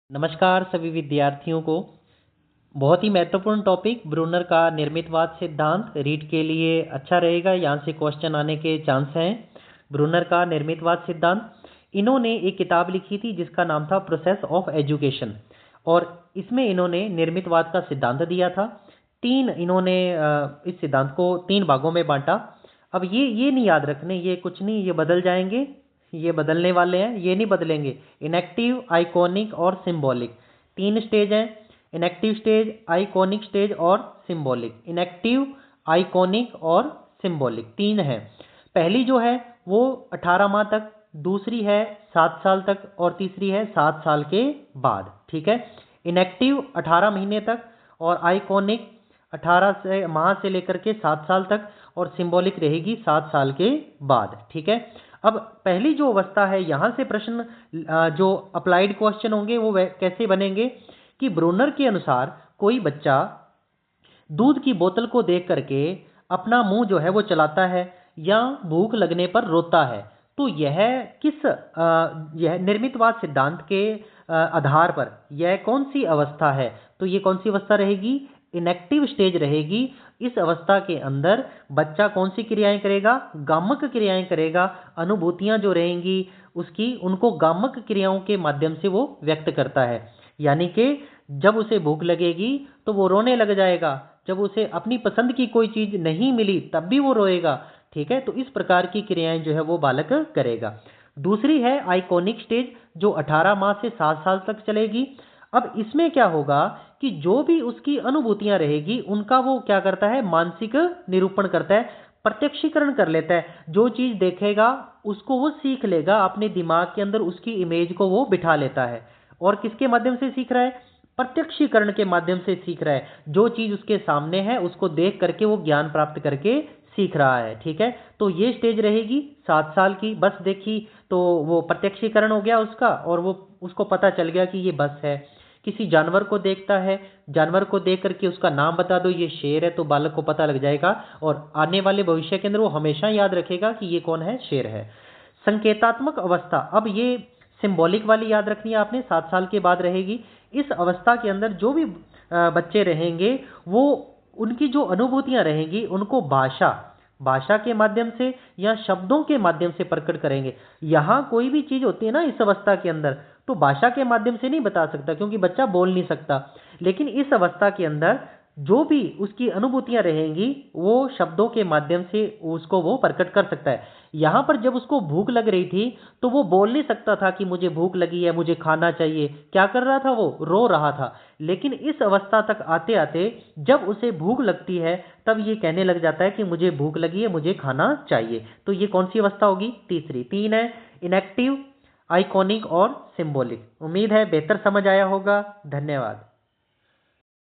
नमस्कार सभी विद्यार्थियों को। बहुत ही महत्वपूर्ण टॉपिक ब्रूनर का निर्मितवाद सिद्धांत रीट के लिए अच्छा रहेगा, यहाँ से क्वेश्चन आने के चांस हैं। ब्रूनर का निर्मितवाद सिद्धांत, इन्होंने एक किताब लिखी थी जिसका नाम था प्रोसेस ऑफ एजुकेशन, और इसमें इन्होंने निर्मितवाद का सिद्धांत दिया था। इन्होंने इस सिद्धांत को 3 भागों में बांटा। अब ये नहीं याद रखने, ये कुछ नहीं, ये बदल जाएंगे, ये बदलने वाले हैं, ये नहीं बदलेंगे। इनएक्टिव, आइकॉनिक और सिंबॉलिक 3 स्टेज हैं। इनएक्टिव स्टेज, आइकॉनिक स्टेज और सिंबॉलिक। इनएक्टिव, आइकॉनिक और सिंबॉलिक 3 हैं। पहली जो है वो 18 माह तक, दूसरी है 7 साल तक और तीसरी है 7 साल के बाद। ठीक है, इनएक्टिव 18 महीने तक और आइकॉनिक 18 माह से लेकर के 7 साल तक और सिंबॉलिक रहेगी 7 साल के बाद। ठीक है, अब पहली जो अवस्था है, यहाँ से प्रश्न जो अप्लाइड क्वेश्चन होंगे वो कैसे बनेंगे कि ब्रूनर के अनुसार कोई बच्चा दूध की बोतल को देख करके अपना मुंह जो है वो चलाता है या भूख लगने पर रोता है, तो यह यह निर्मितवाद सिद्धांत के आधार पर यह कौन सी अवस्था है? तो ये कौन सी अवस्था रहेगी? इनएक्टिव स्टेज रहेगी। इस अवस्था के अंदर बच्चा कौन सी क्रियाएं करेगा? गामक क्रियाएं करेगा। अनुभूतियां जो रहेंगी उसकी, उनको गामक क्रियाओं के माध्यम से वो व्यक्त करता है। यानी कि जब उसे भूख लगेगी तो वो रोने लग जाएगा, जब उसे अपनी पसंद की कोई चीज नहीं मिली तब भी वो रोएगा। ठीक है, तो इस प्रकार की क्रियाएं जो है वो बालक करेगा। दूसरी है आइकॉनिक स्टेज, जो 18 माह से 7 साल तक चलेगी। अब इसमें क्या होगा कि जो भी उसकी अनुभूतियां रहेगी उनका वो क्या करता है? मानसिक निरूपण करता है, प्रत्यक्षीकरण कर लेता है। जो चीज देखेगा उसको वो सीख लेगा, अपने दिमाग के अंदर उसकी इमेज को वो बिठा लेता है। और किसके माध्यम से सीख रहा है? प्रत्यक्षीकरण के माध्यम से सीख रहा है। जो चीज उसके सामने है उसको देख करके वो ज्ञान प्राप्त करके सीख रहा है। ठीक है, तो ये स्टेज रहेगी 7 साल की। बस देखी तो वो प्रत्यक्षीकरण हो गया उसका, और वो उसको पता चल गया कि ये बस है। किसी जानवर को देखता है, जानवर को देख करके उसका नाम बता दो, ये शेर है, तो बालक को पता लग जाएगा और आने वाले भविष्य के अंदर वो हमेशा याद रखेगा कि ये कौन है? शेर है। संकेतात्मक अवस्था, अब ये सिंबॉलिक वाली याद रखनी है आपने, 7 साल के बाद रहेगी। इस अवस्था के अंदर जो भी बच्चे रहेंगे वो, उनकी जो अनुभूतियां रहेंगी उनको भाषा के माध्यम से या शब्दों के माध्यम से प्रकट करेंगे। यहाँ कोई भी चीज होती है ना इस अवस्था के अंदर, तो भाषा के माध्यम से नहीं बता सकता क्योंकि बच्चा बोल नहीं सकता। लेकिन इस अवस्था के अंदर जो भी उसकी अनुभूतियां रहेंगी वो शब्दों के माध्यम से उसको वो प्रकट कर सकता है। यहाँ पर जब उसको भूख लग रही थी तो वो बोल नहीं सकता था कि मुझे भूख लगी है, मुझे खाना चाहिए। क्या कर रहा था? वो रो रहा था। लेकिन इस अवस्था तक आते आते जब उसे भूख लगती है तब ये कहने लग जाता है कि मुझे भूख लगी है, मुझे खाना चाहिए। तो ये कौन सी अवस्था होगी? तीसरी। 3 है, इनएक्टिव, आइकॉनिक और सिंबॉलिक। उम्मीद है बेहतर समझ आया होगा। धन्यवाद।